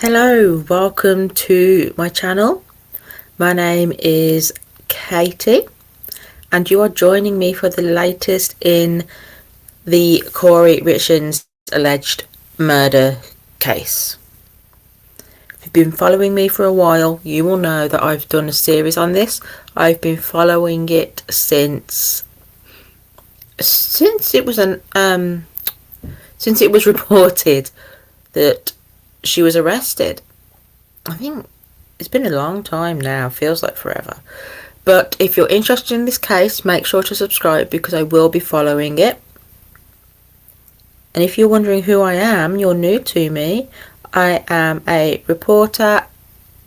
Hello, welcome to my channel. My name is Katie and you are joining me for the latest in the Kouri Richins alleged murder case. If you've been following me for a while, you will know that I've done a series on this. I've been following it since it was reported that she was arrested. I think it's been a long time now, feels like forever. But if you're interested in this case, make sure to subscribe because I will be following it. And if you're wondering who I am, you're new to me, I am a reporter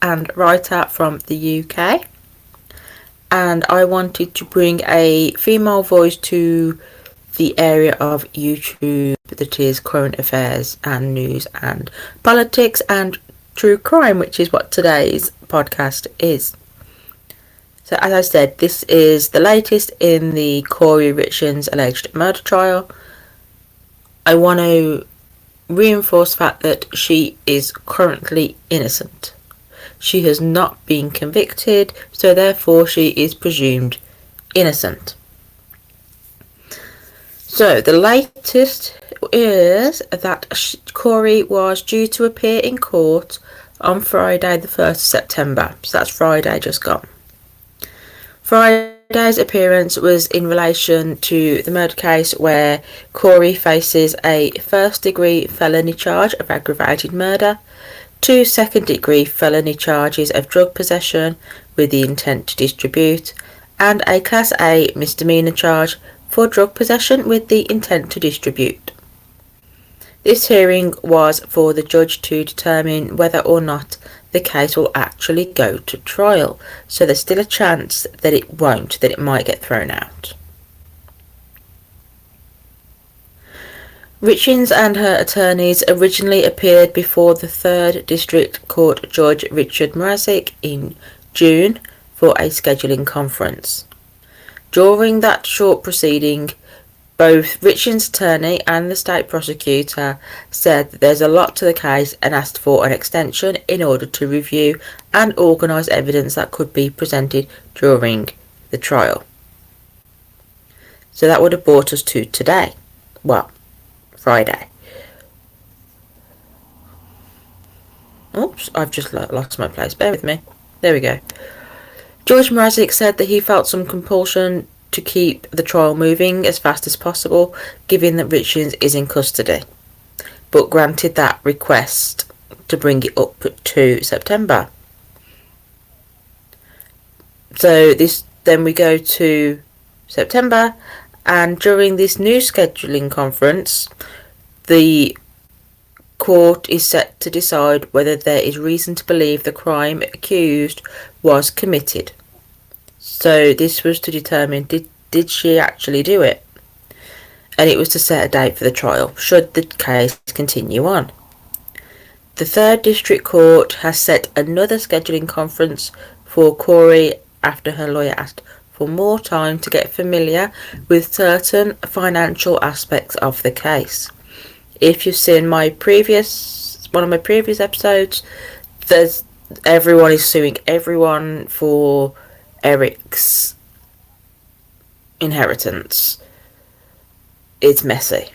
and writer from the UK. And I wanted to bring a female voice to the area of YouTube that is current affairs and news and politics and true crime, which is what today's podcast is. So as I said, this is the latest in the Kouri Richins alleged murder trial. I want to reinforce the fact that she is currently innocent. She has not been convicted, so therefore she is presumed innocent. So the latest is that Kouri was due to appear in court on Friday the 1st of September. So that's Friday just gone. Friday's appearance was in relation to the murder case where Kouri faces a first-degree felony charge of aggravated murder, 2 second-degree felony charges of drug possession with the intent to distribute, and a Class A misdemeanour charge for drug possession with the intent to distribute. This hearing was for the judge to determine whether or not the case will actually go to trial, so there's still a chance that it won't, that it might get thrown out. Richins and her attorneys originally appeared before the 3rd District Court Judge Richard Mrazek in June for a scheduling conference. During that short proceeding, both Richins' attorney and the state prosecutor said that there's a lot to the case and asked for an extension in order to review and organise evidence that could be presented during the trial. So that would have brought us to today. Well, Friday. Oops, I've just lost my place. Bear with me. There we go. Judge Mrazek said that he felt some compulsion to keep the trial moving as fast as possible, given that Richins is in custody, but granted that request to bring it up to September. So then we go to September, and during this new scheduling conference, the court is set to decide whether there is reason to believe the crime accused was committed. So this was to determine did she actually do it, and it was to set a date for the trial should the case continue on. The 3rd District Court has set another scheduling conference for Kouri after her lawyer asked for more time to get familiar with certain financial aspects of the case. If you've seen one of my previous episodes, everyone is suing everyone for Eric's inheritance. It's messy.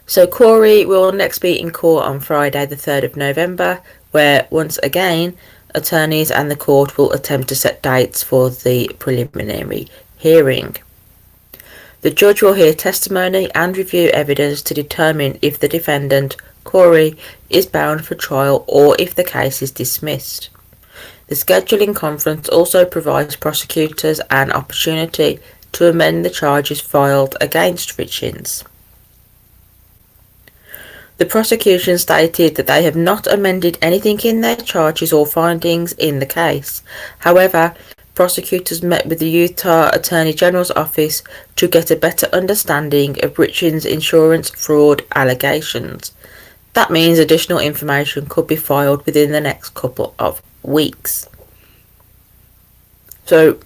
So Kouri will next be in court on Friday the 3rd of November, where once again attorneys and the court will attempt to set dates for the preliminary hearing. The judge will hear testimony and review evidence to determine if the defendant, Kouri, is bound for trial or if the case is dismissed. The scheduling conference also provides prosecutors an opportunity to amend the charges filed against Richins. The prosecution stated that they have not amended anything in their charges or findings in the case. However, prosecutors met with the Utah Attorney General's office to get a better understanding of Richins' insurance fraud allegations. That means additional information could be filed within the next couple of weeks. So,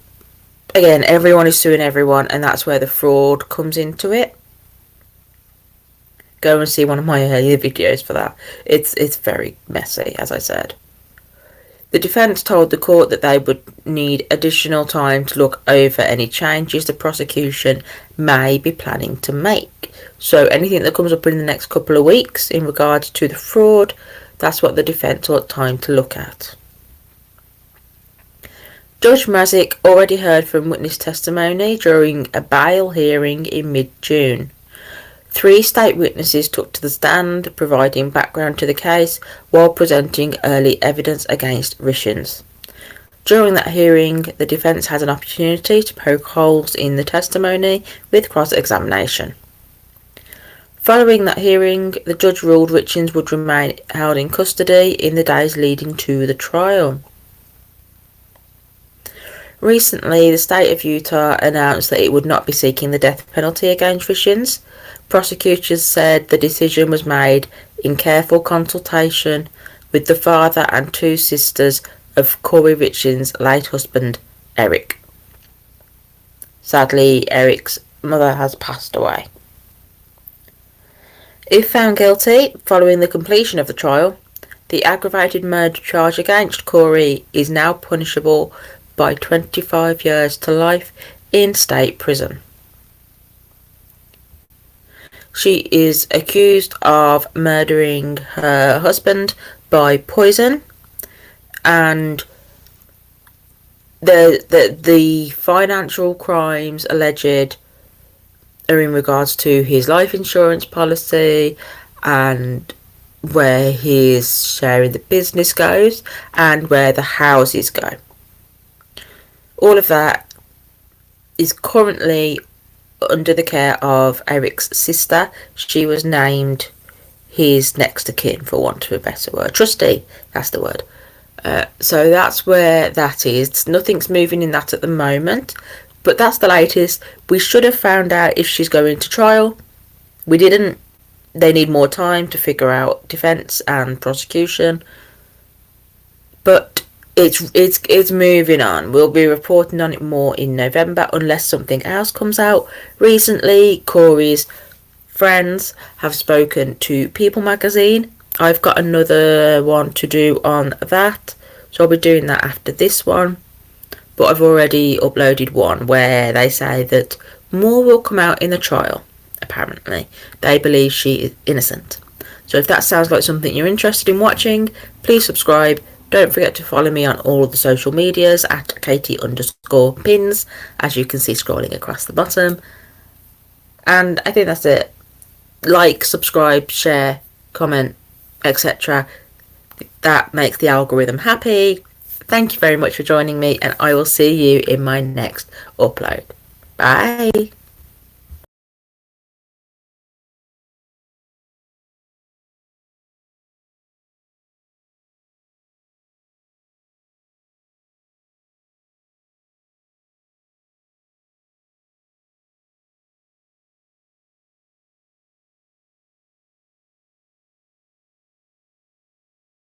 again, everyone is suing everyone, and that's where the fraud comes into it. Go and see one of my earlier videos for that. It's very messy, as I said. The defence told the court that they would need additional time to look over any changes the prosecution may be planning to make. So anything that comes up in the next couple of weeks in regards to the fraud, that's what the defence want time to look at. Judge Mazik already heard from witness testimony during a bail hearing in mid-June. 3 state witnesses took to the stand, providing background to the case while presenting early evidence against Richins. During that hearing, the defence had an opportunity to poke holes in the testimony with cross-examination. Following that hearing, the judge ruled Richins would remain held in custody in the days leading to the trial. Recently, the state of Utah announced that it would not be seeking the death penalty against Richins. Prosecutors said the decision was made in careful consultation with the father and 2 sisters of Kouri Richins' late husband, Eric. Sadly, Eric's mother has passed away. If found guilty, following the completion of the trial, the aggravated murder charge against Kouri is now punishable by 25 years to life in state prison. She is accused of murdering her husband by poison, and the financial crimes alleged are in regards to his life insurance policy and where his share in the business goes and where the houses go. All of that is currently under the care of Eric's sister. She was named his next of kin, for want of a better word. Trustee, that's the word. So that's where that is. Nothing's moving in that at the moment, but that's the latest. We should have found out if she's going to trial. We didn't. They need more time to figure out defence and prosecution. But it's moving on. We'll be reporting on it more in November unless something else comes out. Recently, Kouri's friends have spoken to People magazine. I've got another one to do on that, so I'll be doing that after this one. But I've already uploaded one where they say that more will come out in the trial. Apparently, they believe she is innocent. So if that sounds like something you're interested in watching, please subscribe. Don't forget to follow me on all of the social medias at Katie_pins, as you can see scrolling across the bottom. And I think that's it. Like, subscribe, share, comment, etc. That makes the algorithm happy. Thank you very much for joining me, and I will see you in my next upload. Bye.